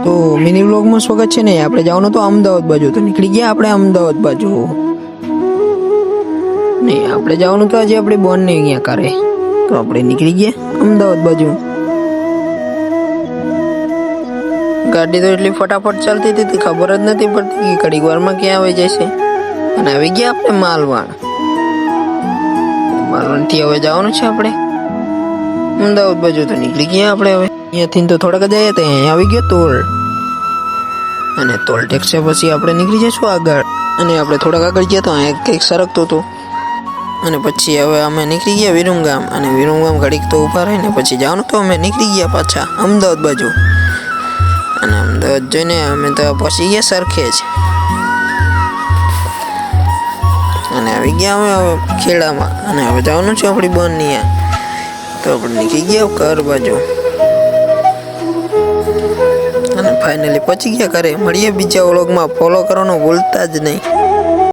તો મિની વ્લોગમાં સ્વાગત છે ને. આપણે જવાનું તો અમદાવાદ બાજુ, તો નીકળી ગયા આપણે અમદાવાદ બાજુ. નહીં, આપણે જવાનું તો આજે આપણે બોન ને અહીંયા કરે, તો આપણે નીકળી ગયા અમદાવાદ બાજુ. ગાડી તો એટલી ફટાફટ ચાલતી હતી ખબર જ નથી પડતી કે ઘડીક વારમાં ક્યાં આવી જશે. અને આવી ગયા આપણે માલવાણ. માલવાણથી હવે જવાનું છે આપણે અમદાવાદ બાજુ, તો નીકળી ગયા આપણે હવે. અહીંયાથી તો થોડાક જ આવ્યા હતા, અહીંયા આવી ગયો ટોલ, અને ટોલ ટેક્સ પછી આપણે નીકળી જઈશું આગળ. અને આપણે થોડાક આગળ ગયા તો અહીંયા કંઈક સરકતો હતો, અને પછી હવે અમે નીકળી ગયા વિરમગામ. અને વિરમગામ ઘડીક તો ઊભા રહીને પછી જવાનું તો અમે નીકળી ગયા પાછા અમદાવાદ બાજુ. અને અમદાવાદ જોઈને અમે તો પહોંચી ગયા સરખેજ, અને આવી ગયા અમે હવે ખેડામાં. અને હવે જવાનું છે આપણી બોનની, તો આપણે નીકળી ગયા ઘર બાજુ. અને ફાઇનલી પહોંચી ગયા ઘરે. મળીએ બીજા વ્લોગમાં, ફોલો કરવાનું ભૂલતા જ નહીં.